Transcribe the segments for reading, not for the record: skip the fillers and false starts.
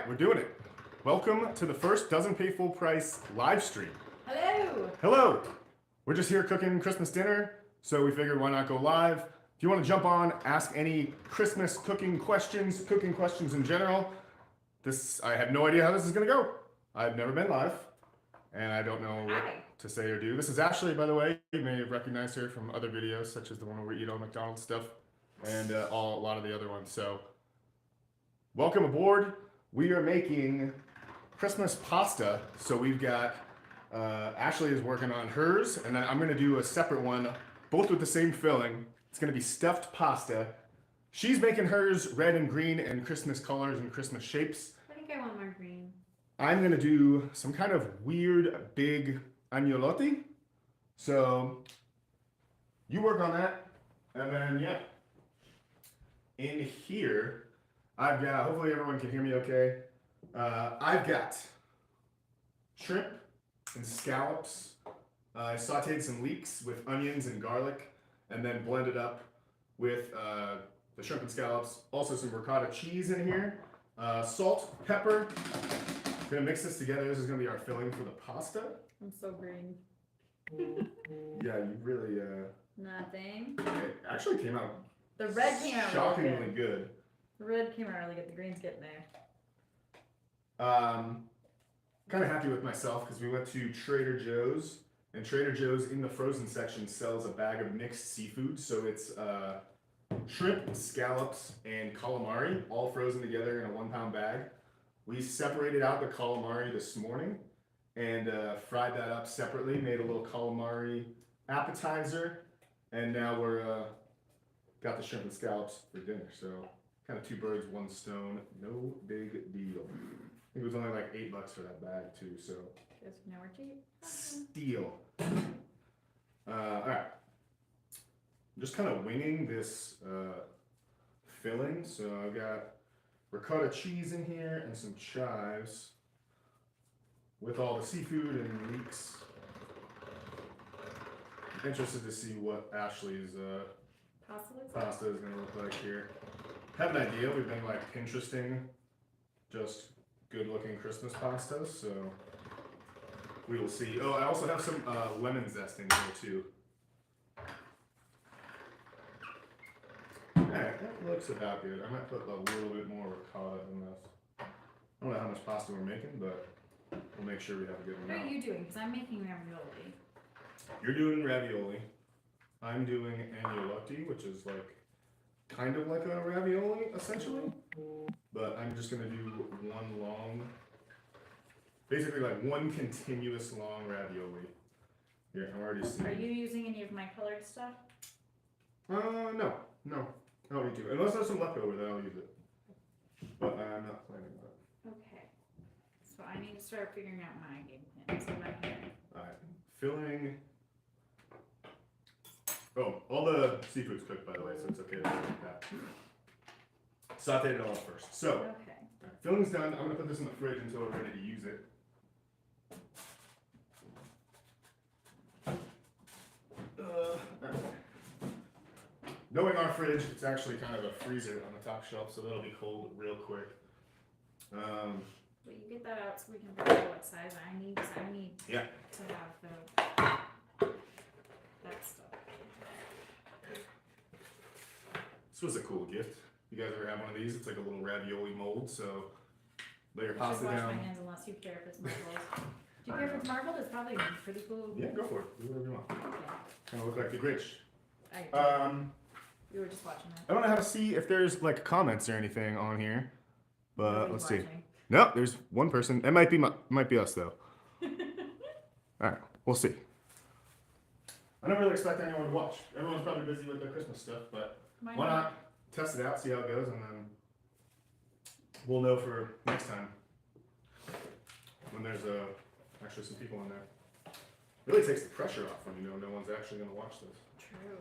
right, we're doing it. Welcome to the first Doesn't Pay Full Price live stream. Hello. Hello. We're just here cooking Christmas dinner, so we figured why not go live. If you want to jump on, ask any Christmas cooking questions in general. I have no idea how this is going to go. I've never been live, and I don't know what to say or do. This is Ashley, by the way. You may have recognized her from other videos, such as the one where we eat all McDonald's stuff, and a lot of the other ones. So, welcome aboard. We are making Christmas pasta. So we've got, Ashley is working on hers, and then I'm going to do a separate one, both with the same filling. It's going to be stuffed pasta. She's making hers red and green and Christmas colors and Christmas shapes. I think I want more green. I'm going to do some kind of weird big agnolotti. So you work on that, and then yeah. In here, I've got, hopefully everyone can hear me okay. I've got shrimp and scallops. I sauteed some leeks with onions and garlic, and then blended up with the shrimp and scallops. Also some ricotta cheese in here. Salt, pepper. Gonna mix this together. This is gonna be our filling for the pasta. I'm so green. Yeah, you really. Nothing. It actually came out. The red came out shockingly really good. The red came out really good. The green's getting there. Kind of happy with myself because we went to Trader Joe's, and Trader Joe's in the frozen section sells a bag of mixed seafood. So it's shrimp, scallops, and calamari all frozen together in a 1 pound bag. We separated out the calamari this morning and fried that up separately, made a little calamari appetizer, and now we're got the shrimp and scallops for dinner. So kind of 2 birds, 1 stone, no big deal. I think it was only like $8 for that bag too, so. Guess now we're cheap. Steal. Alright. I'm just kind of winging this filling. So I've got ricotta cheese in here and some chives with all the seafood and leeks. I'm interested to see what Ashley's pasta is going to look like here. Have an idea. We've been like Pinteresting just good looking Christmas pastas, so we will see. Oh, I also have some lemon zest in here too. Alright, that looks about good. I might put a little bit more ricotta in this. I don't know how much pasta we're making, but we'll make sure we have a good amount. What are you doing? Because I'm making ravioli. You're doing ravioli. I'm doing agnolotti, which is like kind of like a ravioli essentially, but I'm just gonna do one long, basically like one continuous long ravioli. Here, I'm already seeing. Are you using any of my colored stuff? No, I don't need to. Unless there's some leftover, then I'll use it. But I'm not planning on it. Okay. So I need to start figuring out my game plan. So my hair. Alright, filling. Oh, all the seafood's cooked, by the way, so it's okay to like that. Sauteed it all first. So, Okay. filling's done. I'm gonna put this in the fridge until we're ready to use it. Knowing our fridge, it's actually kind of a freezer on the top shelf, so that'll be cold real quick. Will you get that out so we can figure out what size I need? Because I need Yeah. to have that stuff. This was a cool gift. You guys ever have one of these? It's like a little ravioli mold, so lay your I should pasta wash my down. hands unless you care if it's marbled. Do you care if it's marbled? It's probably pretty cool. Yeah, go for it. Do whatever you want. Okay. Kind of look like the Grinch. You were just watching that. I don't know how to see if there's like comments or anything on here, but Nobody's let's see. watching. No, there's one person. It might be us though. All right, we'll see. I don't really expect anyone to watch. Everyone's probably busy with their Christmas stuff, but why not test it out, see how it goes, and then we'll know for next time when there's actually some people in there. It really takes the pressure off when you know no one's actually going to watch this. True.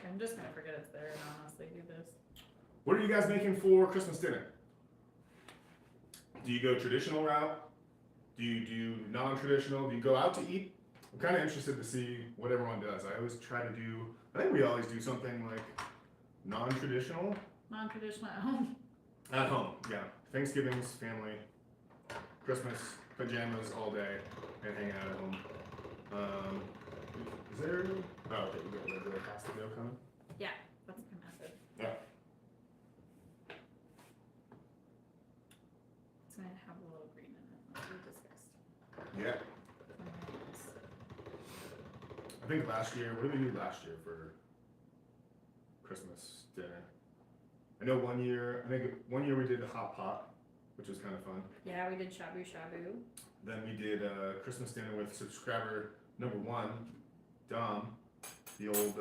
I'm just gonna forget it's there and honestly do this. What are you guys making for Christmas dinner? Do you go traditional route? Do you do non-traditional? Do you go out to eat? I'm kind of interested to see what everyone does. I always try to do, I think we always do something like non-traditional. Non-traditional at home. At home, yeah. Thanksgiving's family, Christmas, pajamas all day, and hanging out at home. Is there? Oh, okay. You got the pasta dough coming. Yeah, that's the method. Yeah. It's gonna have a little green in it, like we discussed. Yeah. I think last year. What did we do last year for Christmas dinner? I know one year. I think one year we did the hot pot, which was kind of fun. Yeah, we did shabu shabu. Then we did Christmas dinner with subscriber number 1, Dom. The old.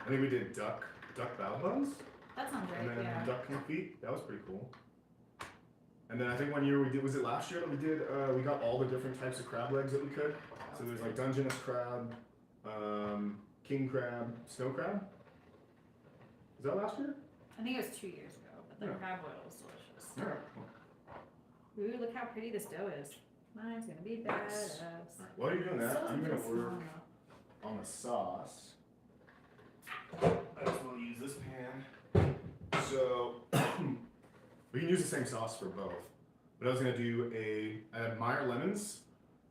I think we did duck bao buns. That sounds And right. then Yeah. duck confit. That was pretty cool. And then I think one year we did. Was it last year that we did? We got all the different types of crab legs that we could. So there's like Dungeness crab, king crab, snow crab. Is that last year? I think it was 2 years ago, but the Yeah. crab oil was delicious. All right. Cool. Ooh, look how pretty this dough is. Mine's gonna be badass. All right. While you're doing that, Still I'm gonna doesn't feel work small enough. on the sauce. I just want to use this pan. So we can use the same sauce for both. But I was gonna do I had Meyer lemons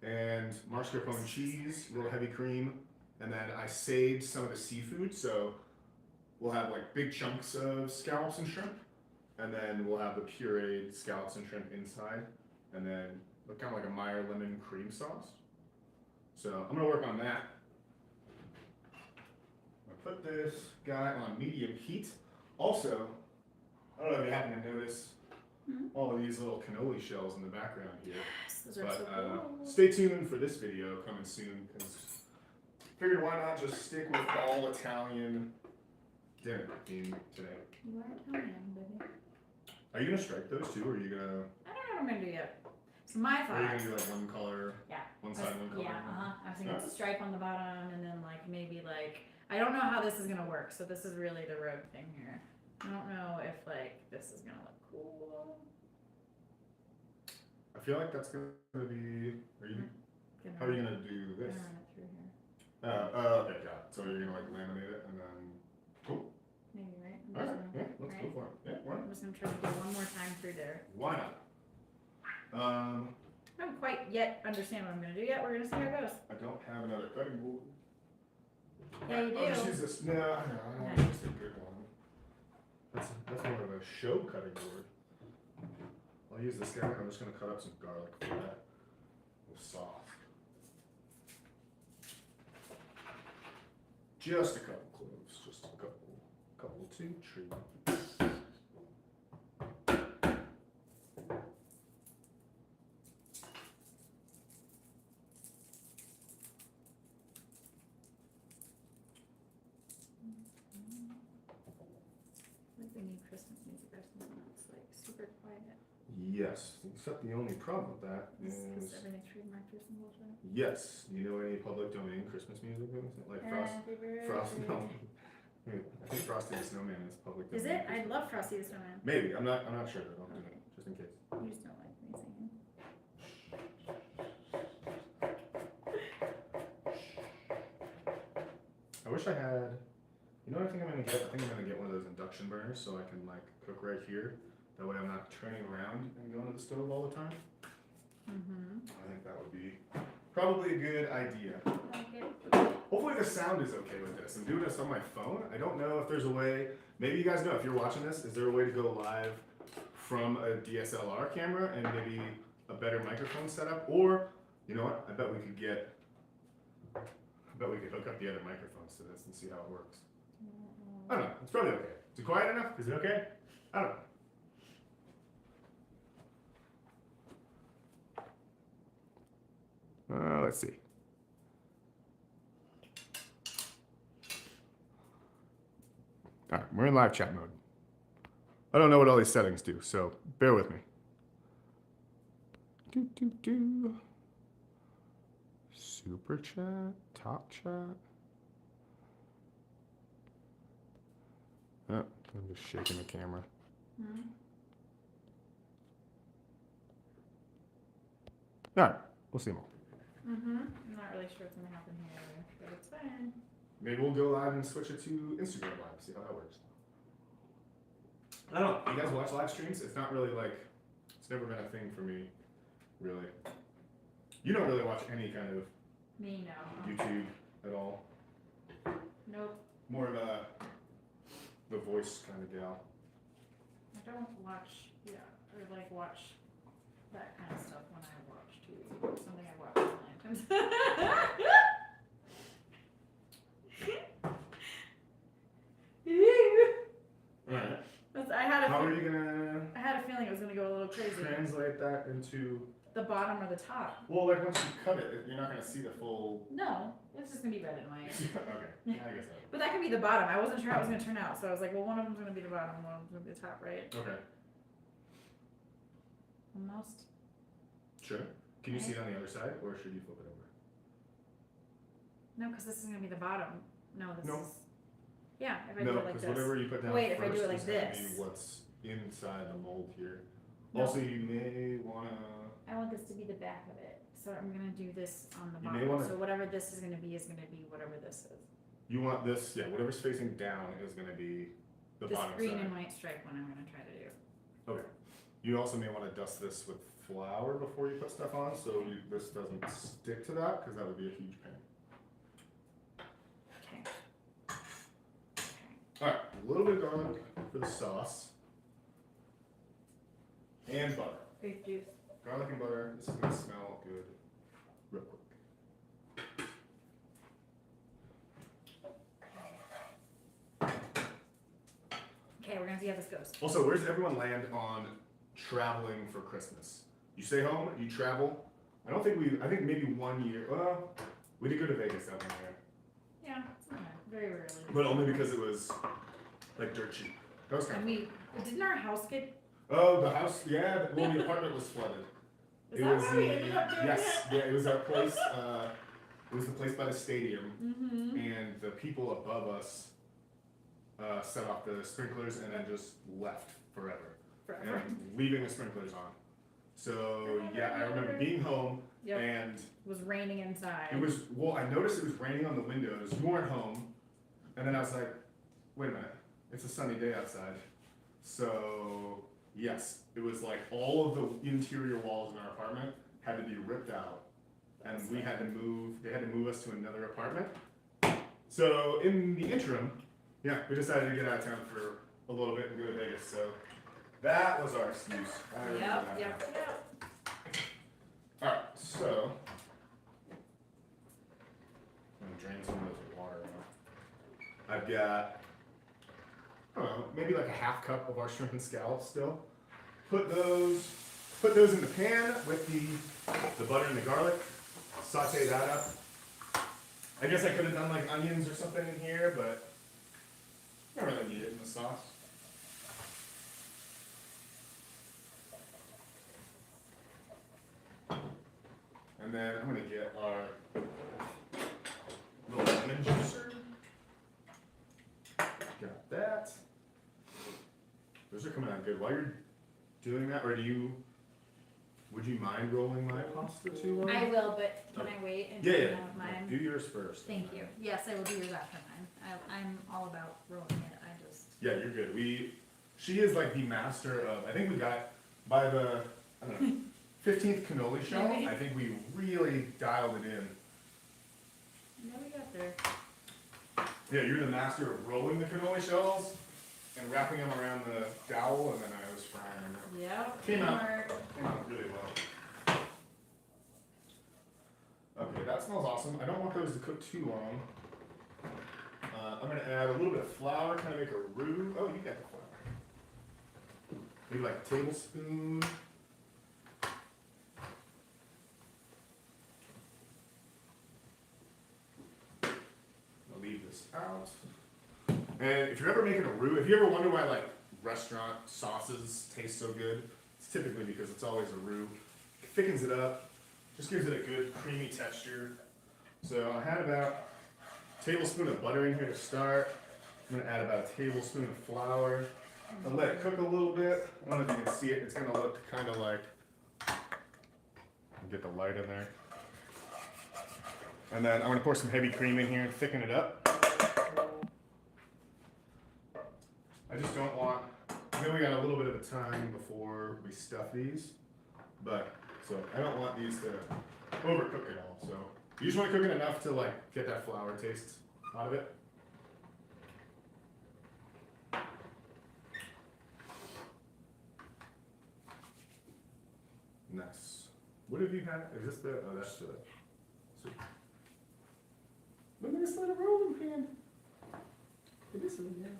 and mascarpone cheese, a little heavy cream, and then I saved some of the seafood. So we'll have like big chunks of scallops and shrimp, and then we'll have the pureed scallops and shrimp inside, and then kind of like a Meyer lemon cream sauce. So I'm gonna work on that. Put this guy on medium heat. Also, I don't know if you happen to notice all of these little cannoli shells in the background here. Yes, those are But so cool. stay tuned for this video coming soon, because figured why not just stick with all Italian dinner theme today. You are Italian, baby. Are you gonna stripe those too, or are you gonna? I don't know what I'm gonna do yet. So my Or are you thought. gonna do like one color? Yeah. One side, one color. Yeah, I was thinking Alright. stripe on the bottom, and then like maybe like I don't know how this is gonna work. So this is really the rogue thing here. I don't know if like this is gonna look cool. I feel like that's gonna be. Are you? Gonna How are you run- gonna do gonna this? run it through here. Okay, got it. So you're gonna like laminate it and then. Cool. Maybe right. I'm All just right. gonna- Yeah, let's go right? for it. Yeah, why not? I'm just gonna try to do one more time through there. Why not? I don't quite yet understand what I'm gonna do yet. We're gonna see how it goes. I don't have another cutting board. Yeah, you I'll just do. use this. No, I don't. Just a good one. That's more of a show cutting board. I'll use this guy. I'm just gonna cut up some garlic for that. With sauce. Just a couple cloves. Just a couple to treat. Like we need Christmas music or something that's like super quiet. Yes, except the only problem with that Because is everything's trademarked or some bullshit. yes. Do you know any public domain Christmas music? Like Frost? Happy birthday. Frost? No. I think Frosty the Snowman is public domain. Is it? I love Frosty the Snowman. Maybe. I'm not sure. Though. Don't do it just in case. You just don't like me singing. I wish I had. You know what I think I'm gonna get? I think I'm gonna get one of those induction burners so I can like cook right here. That way I'm not turning around and going to the stove all the time. Mm-hmm. I think that would be probably a good idea. Okay. Hopefully the sound is okay with this. I'm doing this on my phone. I don't know if there's a way. Maybe you guys know if you're watching this. Is there a way to go live from a DSLR camera and maybe a better microphone setup? Or you know what? I bet we could hook up the other microphones to this and see how it works. I don't know. It's probably okay. Is it quiet enough? Is it okay? I don't know. Let's see. All right, we're in live chat mode. I don't know what all these settings do, so bear with me. Super chat, top chat. Oh, I'm just shaking the camera. Hmm? All right, we'll see more. Mm-hmm. I'm not really sure what's gonna happen here, but it's fine. Maybe we'll go live and switch it to Instagram Live, see how that works. I don't know. You guys watch live streams? It's not really like, it's never been a thing for me, really. You don't really watch any kind of Me, no. YouTube at all. Nope. More of a the voice kind of gal. I don't watch, or like watch that kind of stuff when I watch TV. It's something I watch a million times. Alright. I had How are you gonna I had a feeling it was gonna go a little crazy. translate that into, The bottom or the top? well, like once you cut it, you're not gonna see the full. No, it's just gonna be red and white. Okay, yeah, I guess so. But that can be the bottom. I wasn't sure how it was gonna turn out, so I was like, well, one of them's gonna be the bottom, one of them's gonna be the top, right? Okay, Almost. sure. Can you see it on the other side, or should you flip it over? No, because this is gonna be the bottom. No, this No. is. Yeah, if I No, do it like because this. whatever you put down Wait, if I first do it like is gonna this. be what's inside the mold here. No. Also, you may wanna. I want this to be the back of it, so I'm gonna do this on the You may bottom. wanna- So whatever this is gonna be whatever this is. You want this, yeah, whatever's facing down is gonna be the This bottom green side. and white stripe one I'm gonna try to do. Okay. You also may wanna dust this with flour before you put stuff on, so this doesn't stick to that, because that would be a huge pain. Okay. Alright, a little bit of garlic for the sauce. And butter. Grape juice. Garlic and butter, this is gonna smell good real quick. Okay, we're gonna see how this goes. Also, where's everyone land on traveling for Christmas? You stay home, you travel. I think maybe 1 year, well, we did go to Vegas that one year. Yeah, it's not very rarely. But only because it was like dirt cheap. That was kind And of didn't our house get, Oh, the house, yeah, well, the apartment was flooded. is that why we ended up doing yes, that? yeah, it was our place, it was the place by the stadium, Mm-hmm. and the people above us, set off the sprinklers and then just left forever. Forever. And leaving the sprinklers on. So, yeah, I remember being home, Yep, and it was raining inside. it was, well, I noticed it was raining on the windows, you weren't home, and then I was like, wait a minute, it's a sunny day outside. So, yes, it was like all of the interior walls in our apartment had to be ripped out, and we had to move, they had to move us to another apartment. So, in the interim, yeah, we decided to get out of town for a little bit and go to Vegas, so that was our excuse. I remember that. Yep. Alright, so I'm gonna drain some of this water out. I've got, I don't know, maybe like a half cup of our shrimp and scallops still. Put those in the pan with the butter and the garlic. Saute that up. I guess I could have done like onions or something in here, but I don't really need it in the sauce. And then I'm gonna get our little lemon juicer. Got that. Those are coming out good. While you're doing that, or would you mind rolling my pasta too? Lauren? I will, but can I wait and Yeah, do yeah. one of mine? Do yours first. Thank you. Yes, I will do yours after mine. I'm all about rolling it. I just. Yeah, you're good. She is like the master of, I think we got, by the, I don't know, 15th cannoli shell, Maybe. I think we really dialed it in. No, we got there. Yeah, you're the master of rolling the cannoli shells and wrapping them around the dowel, and then I was frying them. Yep. Came out. teamwork. Came out really well. Okay, that smells awesome. I don't want those to cook too long. I'm gonna add a little bit of flour, kind of make a roux. Oh, you got the flour. Maybe like a tablespoon. I'll leave this out. And if you're ever making a roux, if you ever wonder why like restaurant sauces taste so good, it's typically because it's always a roux. It thickens it up, just gives it a good creamy texture. So I had about a tablespoon of butter in here to start. I'm gonna add about a tablespoon of flour. I'll let it cook a little bit. I don't know if you can see it. It's gonna look kind of like, get the light in there. And then I'm gonna pour some heavy cream in here and thicken it up. I just don't want, I'm know we got a little bit of a time before we stuff these, but so I don't want these to overcook it all. So you just want to cook it enough to like get that flour taste out of it. Nice. What have you had? Is this the? Oh, that's the. Sweet. Look at this little rolling pan. It is really good.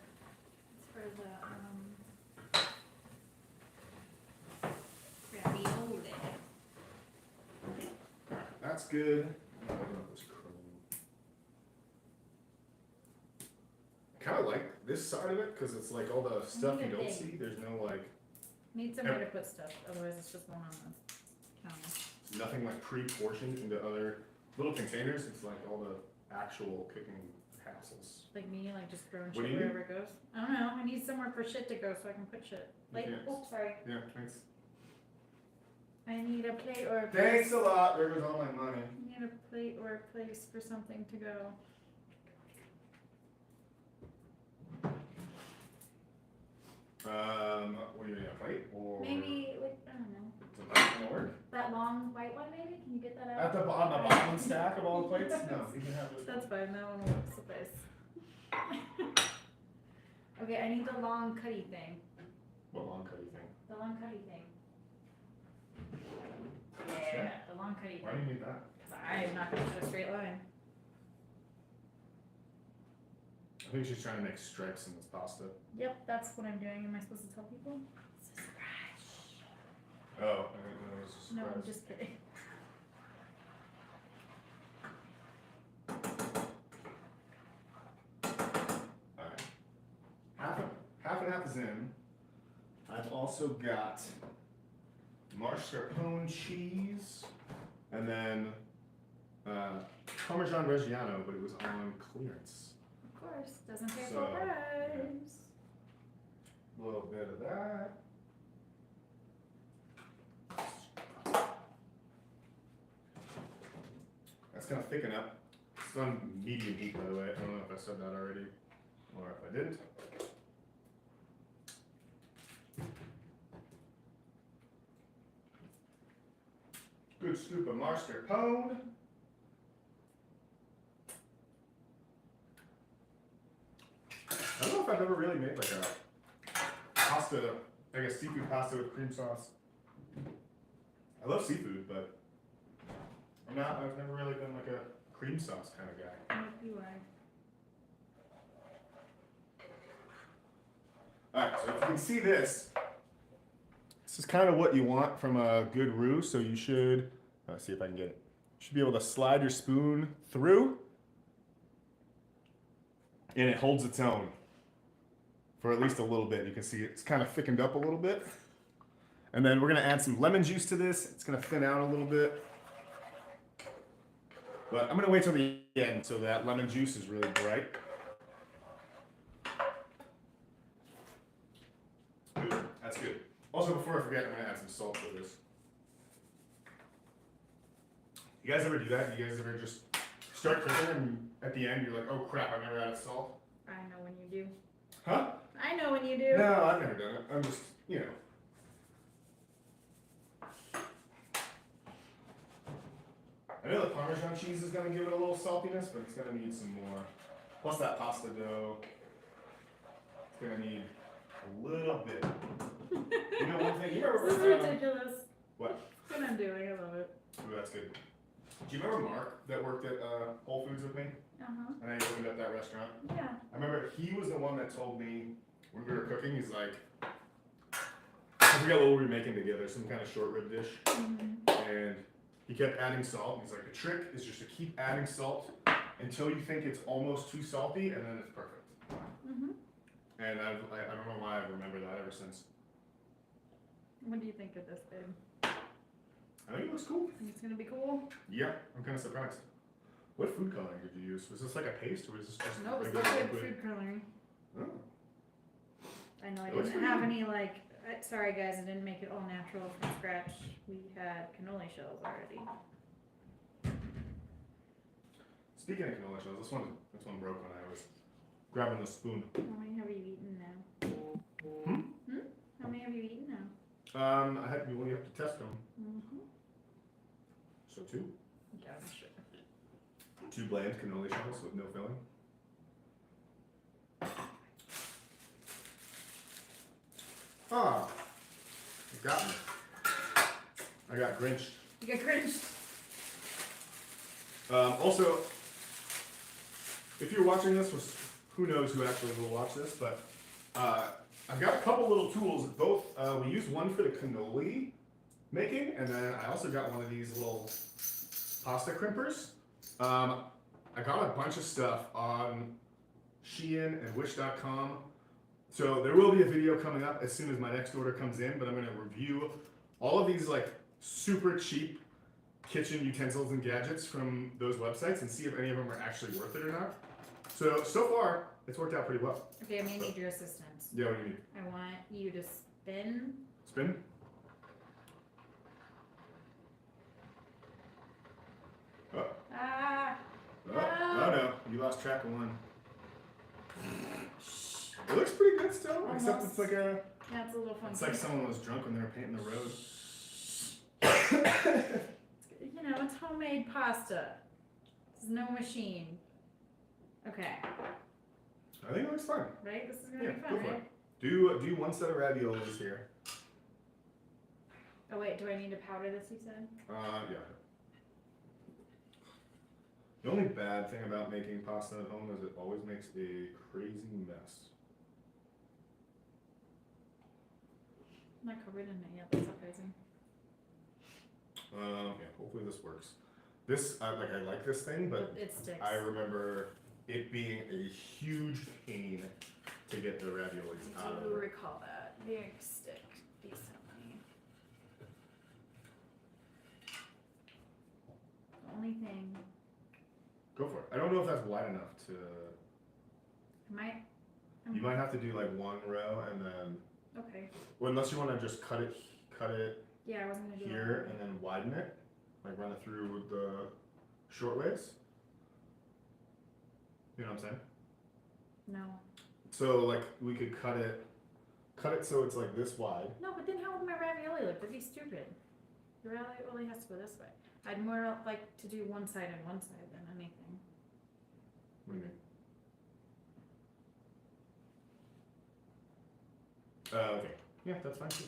It's for the ravioli. That's good. I don't know if this chrome. I kind of like this side of it because it's like all the stuff you don't see. There's no like. Need somewhere to put stuff, otherwise it's just one on the counter. Nothing like pre-portioned into other little containers. It's like all the actual cooking hassles. Like me, like just throwing What do shit you wherever it goes. I don't know. I need somewhere for shit to go so I can put shit. Like, Yes. oops, sorry. Yeah, thanks. I need a plate or a Thanks place. a lot. There goes all my money. I need a plate or a place for something to go. What do you need, a plate or? Maybe, like, I don't know. Is that gonna work? That long white one, maybe? Can you get that At out? the bottom stack of all the plates? No, you can have it. That's fine. That one will suffice. Okay, I need the long cutty thing. What long cutty thing? The long cutty thing. Sure. Yeah, the long cutty Why do thing. you need that? I'm not gonna put a straight line. I think she's trying to make stripes in this pasta. Yep, that's what I'm doing. Am I supposed to tell people? It's a surprise. Oh, I didn't know it was a No, I'm surprise. just kidding. Alright. Half and half is in. I've also got mascarpone cheese and then Parmesan Reggiano, but it was on clearance. Of course, doesn't pay So, full price. A little bit of that. That's gonna thicken up. It's on medium heat, by the way. I don't know if I said that already or if I didn't. Good scoop of mascarpone. I don't know if I've ever really made like a pasta, like a seafood pasta with cream sauce. I love seafood, but I've never really been like a cream sauce kind of guy. Might be why. Alright, so if you can see this is kind of what you want from a good roux, so you should, see if I can get it. You should be able to slide your spoon through, and it holds its own for at least a little bit. You can see it's kind of thickened up a little bit. And then we're gonna add some lemon juice to this. It's gonna thin out a little bit. But I'm gonna wait till the end so that lemon juice is really bright. Good. That's good. Also, before I forget, I'm gonna add some salt to this. You guys ever do that? You guys ever just start cooking and at the end you're like, oh crap, I never added salt? I know when you do. Huh? I know when you do. No, I've never done it. I'm just, you know. I know the Parmesan cheese is gonna give it a little saltiness, but it's gonna need some more. Plus that pasta dough, it's gonna need a little bit. You know one thing, you remember? This is ridiculous. What? That's what I'm doing. I love it. Ooh, that's good. Do you remember Mark that worked at Whole Foods with me? Uh-huh. And I opened up that restaurant? Yeah. I remember he was the one that told me when we were cooking, he's like, I forget what we were making together, some kind of short rib dish. Mm-hmm. And he kept adding salt. He's like, the trick is just to keep adding salt until you think it's almost too salty, and then it's perfect. Mm-hmm. And I don't know why I remember that ever since. What do you think of this, babe? I think it looks cool. Think it's gonna be cool? Yeah, I'm kind of surprised. What food coloring did you use? Was this like a paste, or was this just No, it's regular liquid liquid? food coloring. Oh. I know I It looks didn't pretty have good. any like. Sorry guys, I didn't make it all natural from scratch. We had cannoli shells already. Speaking of cannoli shells, this one broke when I was grabbing the spoon. How many have you eaten now? How many have you eaten now? I had you have to test them. Mm-hmm. So 2. Yeah, I'm sure. 2 bland cannoli shells with no filling. Ah, you got me. I got Grinched. You got Grinch. Also, if you're watching this, who knows who actually will watch this, but I've got a couple little tools. Both we use one for the cannoli making, and then I also got one of these little pasta crimpers. I got a bunch of stuff on Shein and Wish.com. So there will be a video coming up as soon as my next order comes in, but I'm going to review all of these like super cheap kitchen utensils and gadgets from those websites and see if any of them are actually worth it or not. So far, it's worked out pretty well. Okay, I'm gonna need your assistance. Yeah, what do you need? I want you to spin. Spin? Oh. Ah! Oh, No. oh no, you lost track of one. It looks pretty good still, except it's like a. Yeah, it's a little funky. It's like someone was drunk when they were painting the road. You know, it's homemade pasta. There's no machine. Okay, I think it looks fun. right? This is gonna Yeah, be fun, go for right? Do one set of raviolis here. Oh wait, do I need to powder this, you said? Yeah. The only bad thing about making pasta at home is it always makes a crazy mess. I'm not covered in it yet, that's surprising. Yeah, hopefully this works. This, I like this thing, but It sticks. I remember it being a huge pain to get the raviolis out I of do it. recall that. They stick decently. The only thing, Go for it. I don't know if that's wide enough to. You might have to do like one row and then. Okay. Well, unless you want to just cut it Yeah, I wasn't gonna do here that. and then widen it, like run it through with the short ways. You know what I'm saying? No. So like we could cut it so it's like this wide. No, but then how would my ravioli look? That'd be stupid. The ravioli has to go this way. I'd more like to do one side and one side than anything. What do you mean? Okay. Yeah, that's fine too.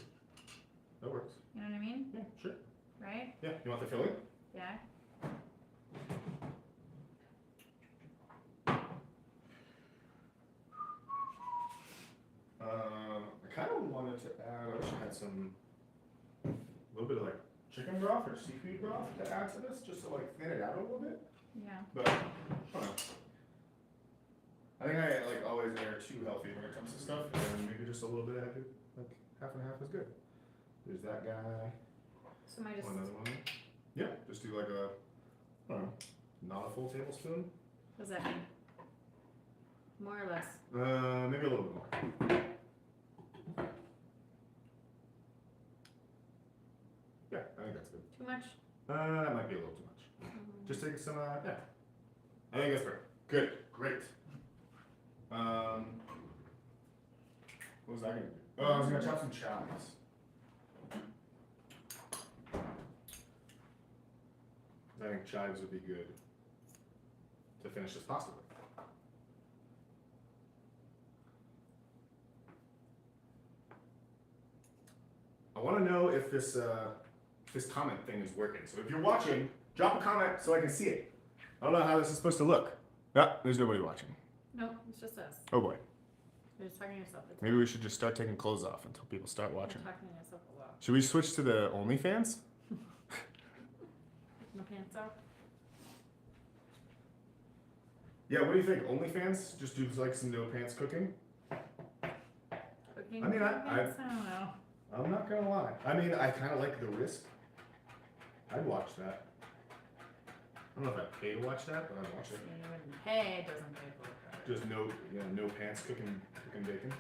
That works. You know what I mean? Yeah, sure. Right? Yeah, you want the filling? Yeah. I kind of wanted to add, I wish I had some, a little bit of like chicken broth or seafood broth to add to this, just to like thin it out a little bit. Yeah. But, I don't know. I think I like always err too healthy when it comes to stuff, and maybe just a little bit of like half and half is good. There's that guy. So am I just Another one. Yeah, just do like a, I don't know, not a full tablespoon. what does that mean? More or less. Maybe a little bit more. Yeah, I think that's good. Too much? That might be a little too much. Just take some, yeah. I think that's fair. Good, great. What was I gonna do? Oh, I was gonna chop some chives. I think chives would be good to finish this pasta with. I want to know if this comment thing is working. So if you're watching, drop a comment so I can see it. I don't know how this is supposed to look. Yeah, there's nobody watching. Nope, it's just us. Oh boy. You're just talking to yourself. Maybe we should just start taking clothes off until people start You're watching. talking to yourself a lot. Should we switch to the OnlyFans? No pants off? Yeah, what do you think? OnlyFans? Just do like some no pants cooking? Cooking? I mean, I pants? I don't know. I'm not gonna lie. I mean, I kind of like the risk. I'd watch that. I don't know if I'd pay to watch that, but I'd watch it. You wouldn't pay, it doesn't pay for it. Just no pants cooking bacon.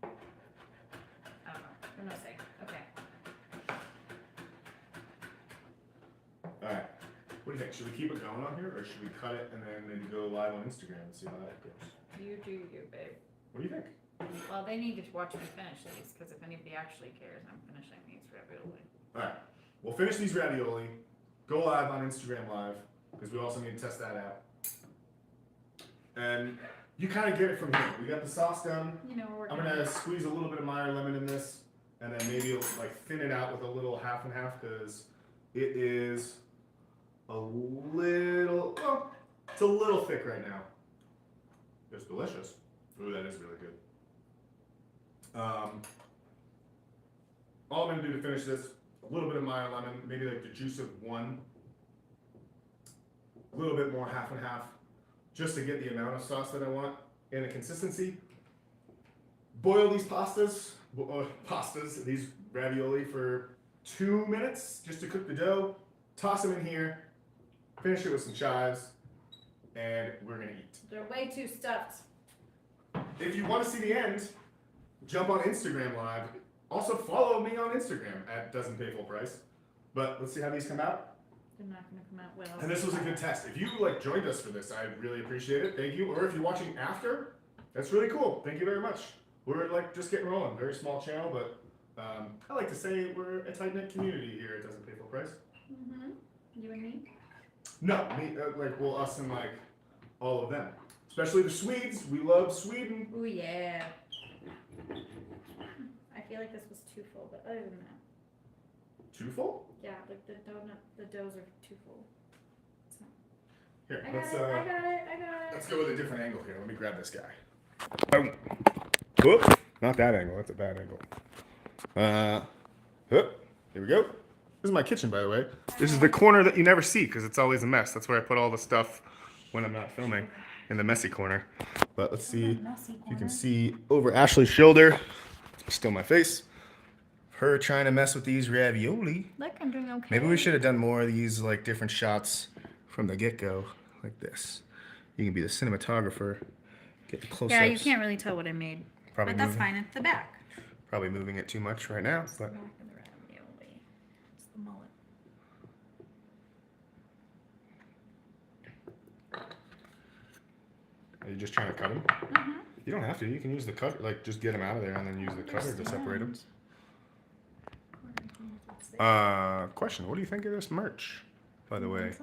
I don't know. I'm no say. Okay. All right. What do you think? Should we keep it going on here, or should we cut it and then maybe go live on Instagram and see how that goes? You do you, babe. What do you think? Well, they need to watch me finish these because if anybody actually cares, I'm finishing these ravioli. All right, we'll finish these ravioli. Go live on Instagram Live because we also need to test that out. And you kind of get it from here. We got the sauce done. You know, we're I'm gonna squeeze a little bit of Meyer lemon in this, and then maybe like thin it out with a little half and half because it is a little. Oh, it's a little thick right now. It's delicious. Ooh, that is really good. All I'm gonna do to finish this, a little bit of Meyer lemon, maybe like the juice of one, a little bit more half and half, just to get the amount of sauce that I want and the consistency. Boil these these ravioli for 2 minutes just to cook the dough. Toss them in here, finish it with some chives, and we're gonna eat. They're way too stuffed. If you want to see the end, jump on Instagram Live. Also follow me on Instagram at Doesn't Pay Full Price. But let's see how these come out. They're not gonna come out well. And this was a good test. If you like joined us for this, I really appreciate it. Thank you. Or if you're watching after, that's really cool. Thank you very much. We're like just getting rolling. Very small channel, but I like to say we're a tight-knit community here at Doesn't Pay Full Price. Mm-hmm. You and me? No, me, us and like all of them. Especially the Swedes. We love Sweden. Ooh, yeah. I feel like this was too full, but other than that. Too full? Yeah, like the doughs are too full. It's not. Here, I got it. let's go with a different angle here. Let me grab this guy. Boom. Whoop. Not that angle. That's a bad angle. Whoop. Here we go. This is my kitchen, by the way. This is the corner that you never see because it's always a mess. That's where I put all the stuff when I'm not filming, in the messy corner. But let's see if you can see over Ashley's shoulder. Still my face. Her trying to mess with these ravioli. Look, I'm doing okay. Maybe we should have done more of these like different shots from the get-go, like this. You can be the cinematographer, get the close-ups. Yeah, you can't really tell what I made, Probably but that's moving. fine. It's the back. Probably moving it too much right now, but Back of the ravioli. It's the mullet. are you just trying to cut them? Mm-hmm. You don't have to. You can use the cutter, like just get them out of there and then use the cutter to separate them. Question: what do you think of this merch, by the way?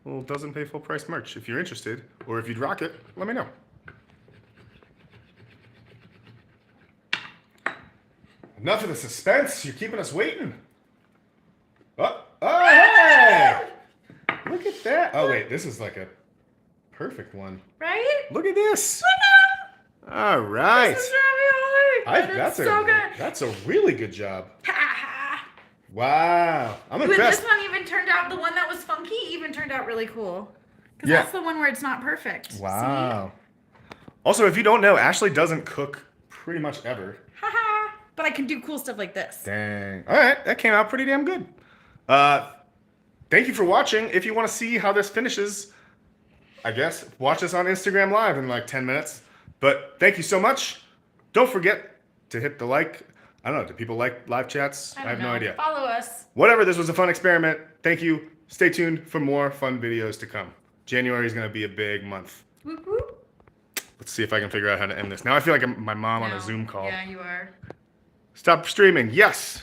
Well, Doesn't Pay Full Price merch. If you're interested, or if you'd rock it, let me know. Enough of the suspense. You're keeping us waiting. Oh, hey! Look at that. Oh, wait. This is like a perfect one. Right? Look at this. Look at All right. this is ravioli. And it's so good. That's a really good job. Wow. I'm impressed. This one even turned out, the one that was funky even turned out really cool. Because Yeah. that's the one where it's not perfect. Wow. Also, if you don't know, Ashley doesn't cook pretty much ever. Haha. But I can do cool stuff like this. Dang. All right, that came out pretty damn good. Thank you for watching. If you want to see how this finishes, I guess, watch us on Instagram Live in like 10 minutes. But thank you so much. Don't forget to hit the like. I don't know. Do people like live chats? I have no idea. Follow us. Whatever. This was a fun experiment. Thank you. Stay tuned for more fun videos to come. January is going to be a big month. Whoop whoop. Let's see if I can figure out how to end this. Now I feel like I'm my mom on a Zoom call. Yeah, you are. Stop streaming. Yes.